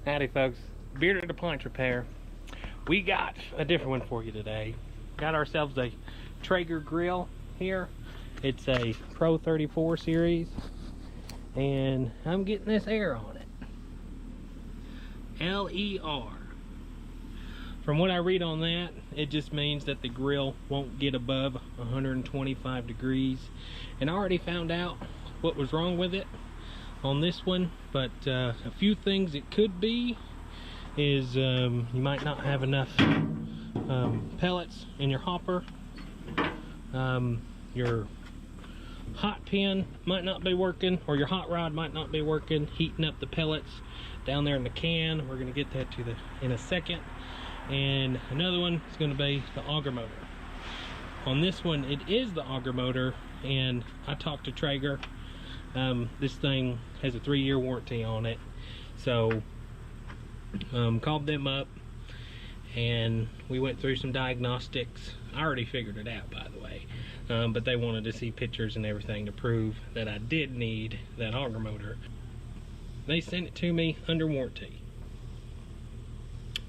Howdy folks, Bearded Appliance Repair. We got a different one for you today. Got ourselves a Traeger grill here. It's a Pro 34 series and I'm getting this air on it. LER. From what I read on that, it just means that the grill won't get above 125 degrees. And I already found out what was wrong with it on this one, but a few things it could be is you might not have enough pellets in your hopper. Your hot pin might not be working, or your hot rod might not be working, heating up the pellets down there in the can. We're going to get that in a second. And another one is going to be the auger motor. On this one, it is the auger motor, and I talked to Traeger. This thing has a 3-year warranty on it, so called them up and we went through some diagnostics. I already figured it out, by the way, but they wanted to see pictures and everything to prove that I did need that auger motor. They sent it to me under warranty.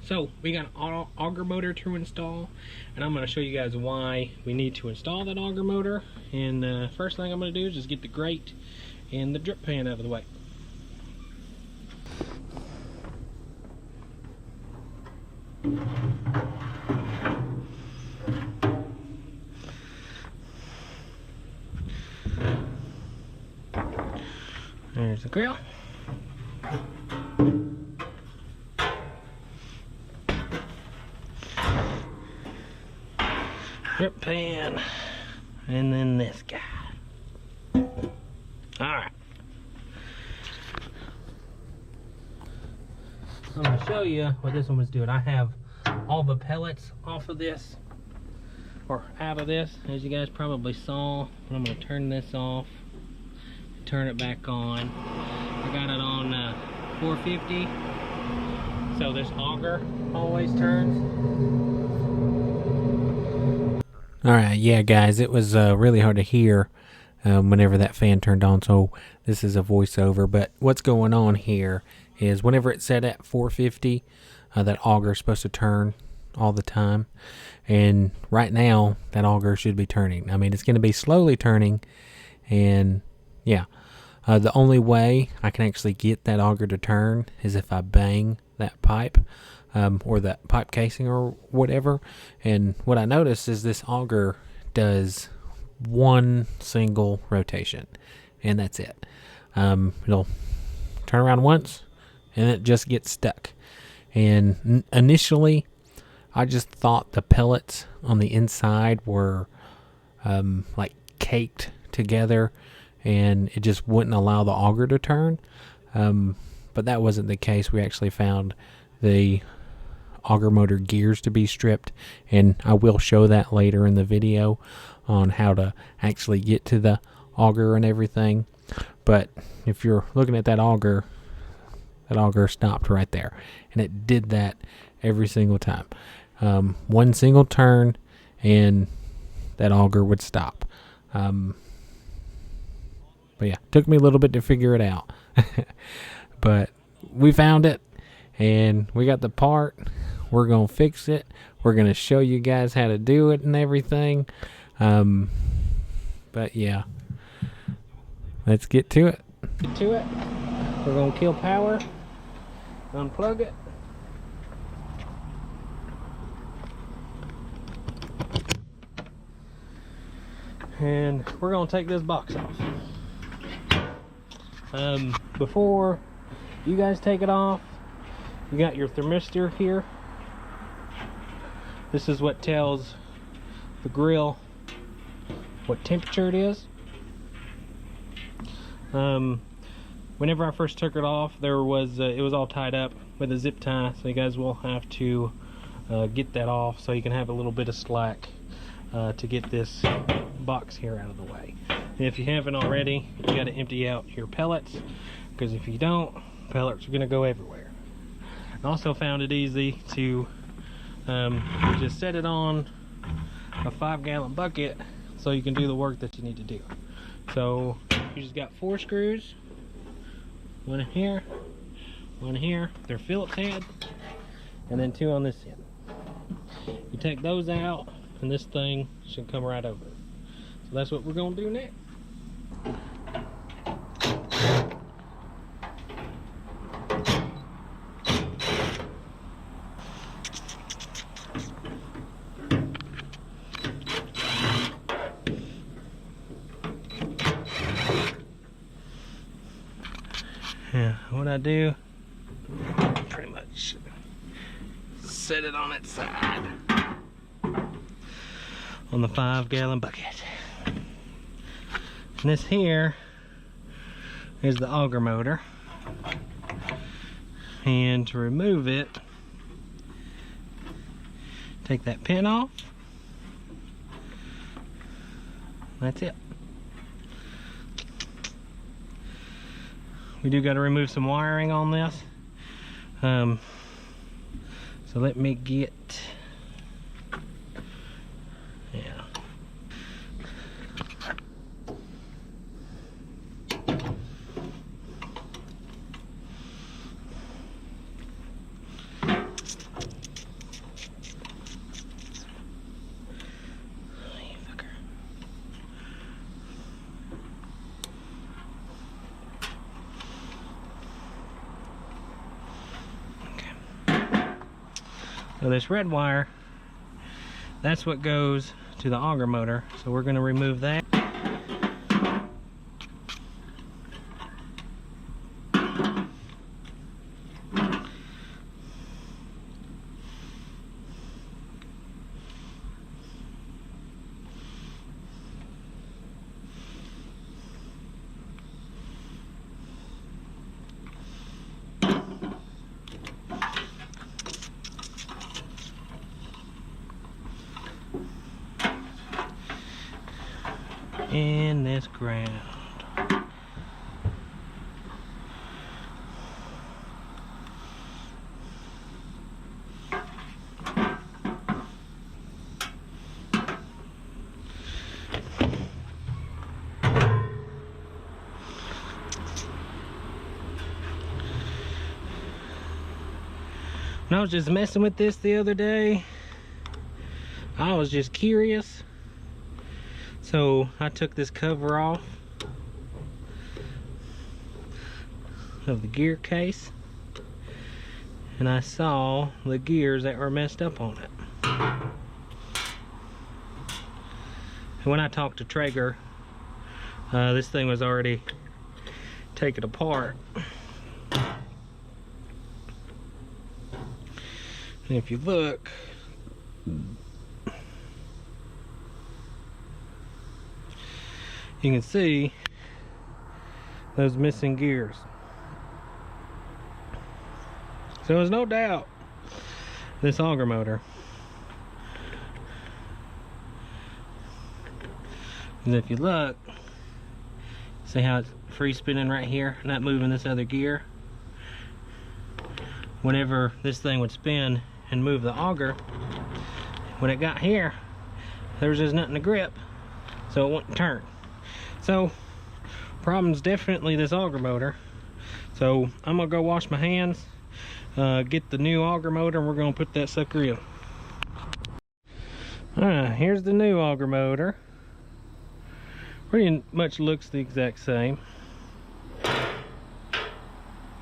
So we got an auger motor to install, and I'm going to show you guys why we need to install that auger motor. And first thing I'm going to do is just get the grate and the drip pan out of the way. There's the grill. Drip pan, and then this guy. Alright. I'm going to show you what this one was doing. I have all the pellets off of this, or out of this, as you guys probably saw. But I'm going to turn this off, turn it back on. I got it on 450, so this auger always turns. Alright, yeah guys, it was really hard to hear whenever that fan turned on, so this is a voiceover. But what's going on here is whenever it's set at 450, that auger is supposed to turn all the time. And right now, that auger should be turning. I mean, it's going to be slowly turning, and yeah. The only way I can actually get that auger to turn is if I bang that pipe. Or that pipe casing or whatever. And what I noticed is this auger does one single rotation, and that's it. It'll turn around once and it just gets stuck. And initially I just thought the pellets on the inside were like caked together and it just wouldn't allow the auger to turn, but that wasn't the case. We actually found the auger motor gears to be stripped, and I will show that later in the video on how to actually get to the auger and everything. But if you're looking at that auger stopped right there, and it did that every single time. One single turn and that auger would stop. But yeah, took me a little bit to figure it out. But we found it and we got the part. We're going to fix it. We're going to show you guys how to do it and everything. But yeah, let's get to it. We're going to kill power, unplug it. And we're going to take this box off. Before you guys take it off, you got your thermistor here. This is what tells the grill what temperature it is. Whenever I first took it off, it was all tied up with a zip tie, so you guys will have to get that off so you can have a little bit of slack to get this box here out of the way. And if you haven't already, you got to empty out your pellets, because if you don't, pellets are going to go everywhere. I also found it easy to just set it on a 5-gallon bucket so you can do the work that you need to do. So you just got 4 screws, one in here, One here, they're Phillips head, and then 2 on this end. You take those out, and this thing should come right over. So that's what we're gonna do next. Yeah, what I do, pretty much set it on its side on the 5-gallon bucket. And this here is the auger motor. And to remove it, take that pin off. That's it. We do got to remove some wiring on this. So let me get, yeah. So this red wire, that's what goes to the auger motor. So we're going to remove that. In this ground. When I was just messing with this the other day, I was just curious. So I took this cover off of the gear case, and I saw the gears that were messed up on it. And when I talked to Traeger, this thing was already taken apart. And if you look, you can see those missing gears. So there's no doubt this auger motor, and if you look, see how it's free spinning right here, not moving this other gear. Whenever this thing would spin and move the auger, when it got here, there was just nothing to grip, so it wouldn't turn. So problem's definitely this auger motor. So I'm gonna go wash my hands, get the new auger motor, and we're gonna put that sucker in. Here's the new auger motor. Pretty much looks the exact same.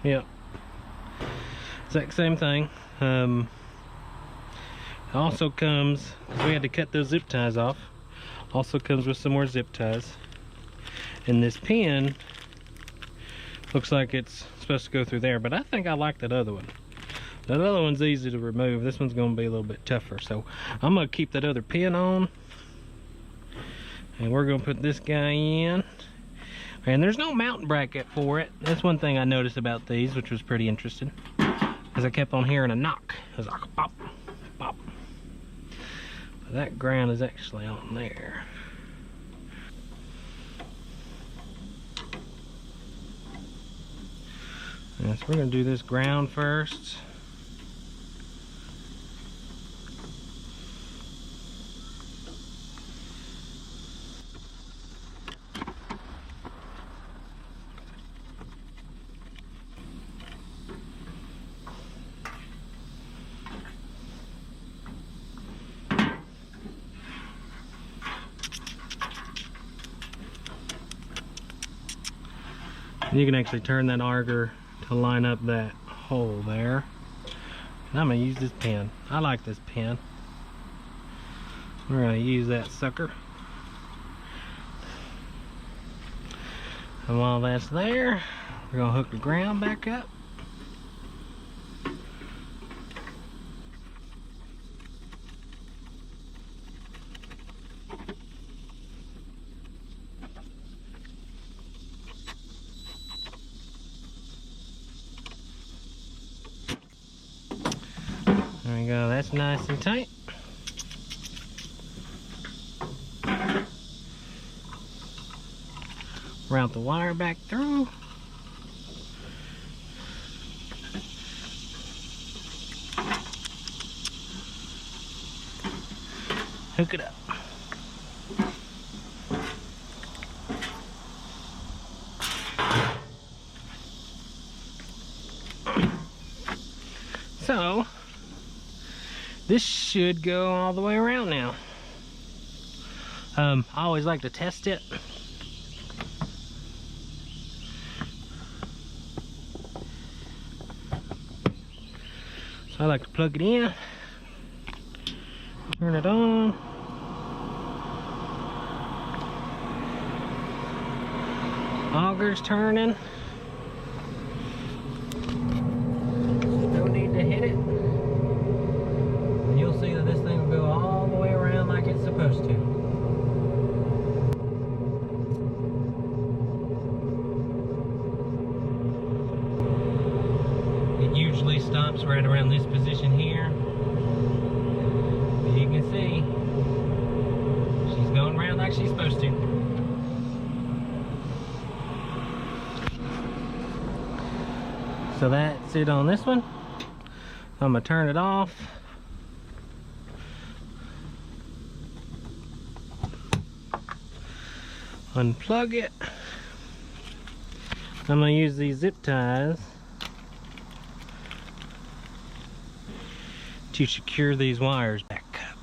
Yep, exact same thing. It also comes, we had to cut those zip ties off, also comes with some more zip ties. And this pin looks like it's supposed to go through there, but I think I like that other one. That other one's easy to remove. This one's going to be a little bit tougher. So I'm going to keep that other pin on, and we're going to put this guy in. And there's no mounting bracket for it. That's one thing I noticed about these, which was pretty interesting, because I kept on hearing a knock. It was like a pop, pop. But that ground is actually on there. So we're going to do this ground first. You can actually turn that auger to line up that hole there. And I'm gonna use this pin. I like this pin. We're gonna use that sucker. And while that's there, we're gonna hook the ground back up. There we go, that's nice and tight. Route the wire back through. Hook it up. So, this should go all the way around now. I always like to test it. So I like to plug it in, turn it on. Auger's turning. No need to hit it. And you'll see that this thing will go all the way around like it's supposed to. It usually stops right around this position here. As you can see, she's going around like she's supposed to. So that's it on this one. I'm gonna turn it off. Unplug it. I'm gonna use these zip ties to secure these wires back up.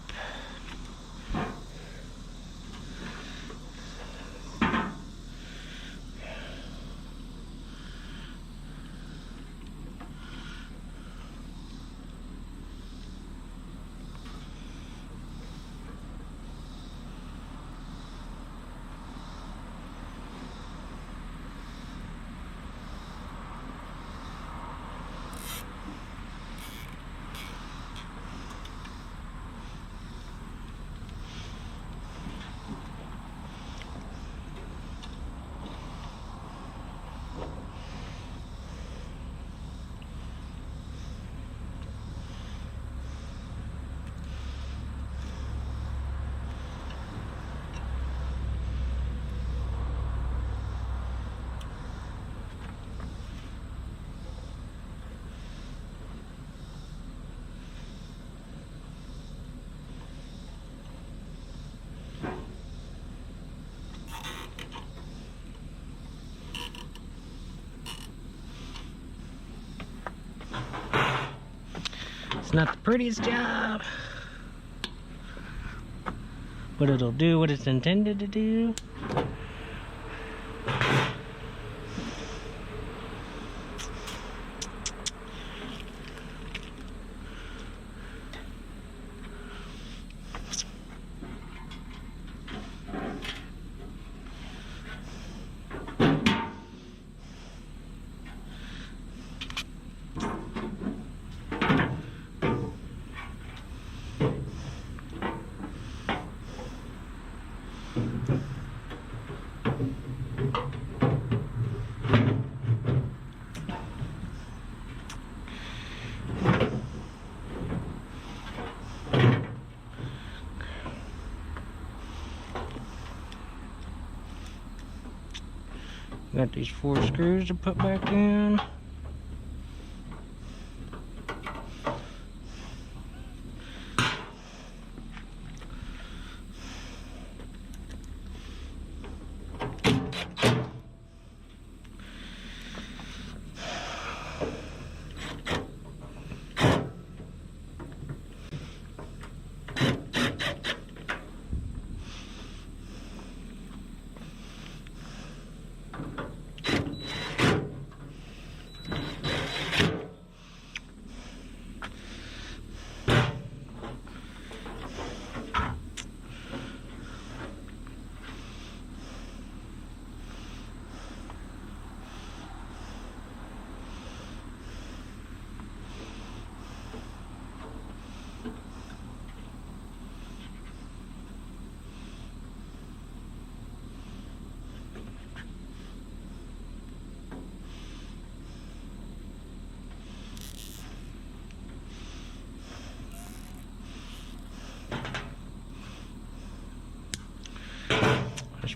It's not the prettiest job, but it'll do what it's intended to do. Got these 4 screws to put back in.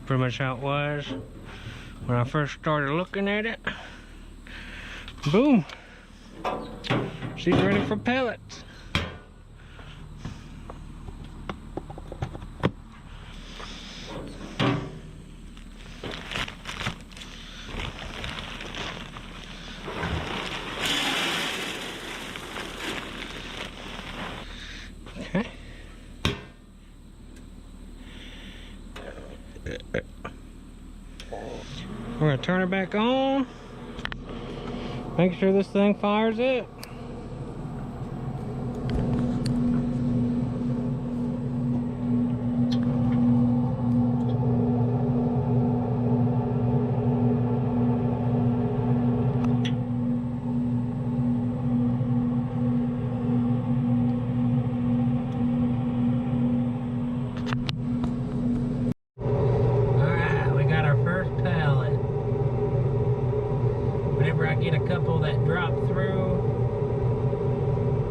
pretty much how it was when I first started looking at it. Boom. She's ready for pellets. Okay. We're gonna turn it back on. Make sure this thing fires up. Whenever I get a couple that drop through,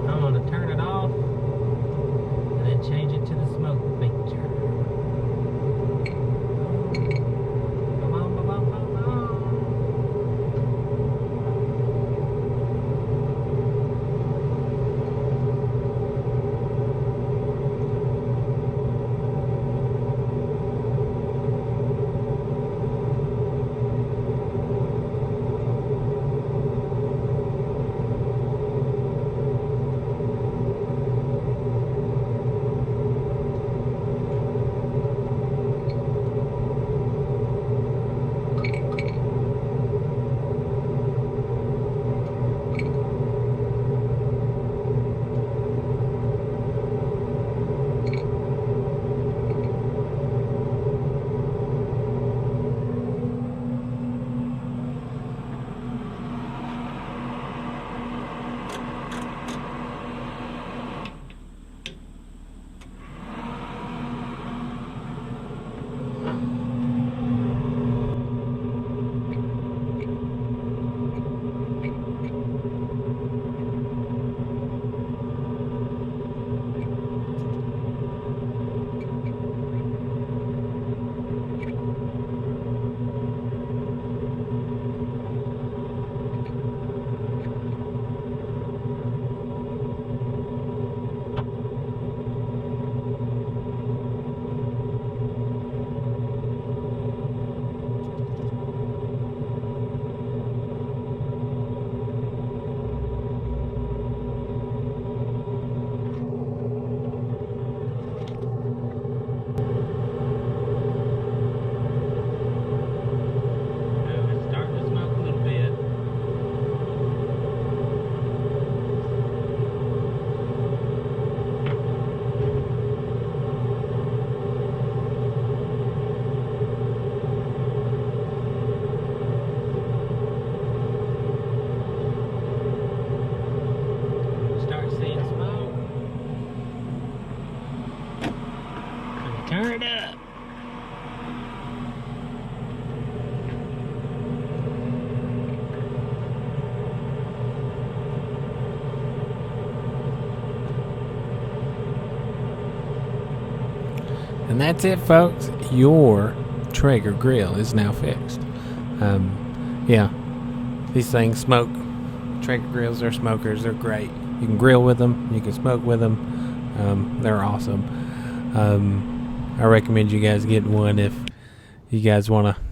I'm going to turn it off and then change it to the smoke feature. Come on, come on, come on. Turn it up. And that's it, folks. Your Traeger grill is now fixed. Yeah, these things smoke. Traeger grills are smokers. They're great. You can grill with them. You can smoke with them. They're awesome. I recommend you guys get one if you guys want to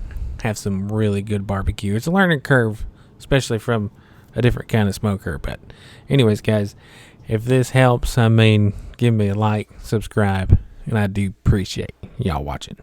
have some really good barbecue. It's a learning curve, especially from a different kind of smoker. But anyways, guys, if this helps, give me a like, subscribe, and I do appreciate y'all watching.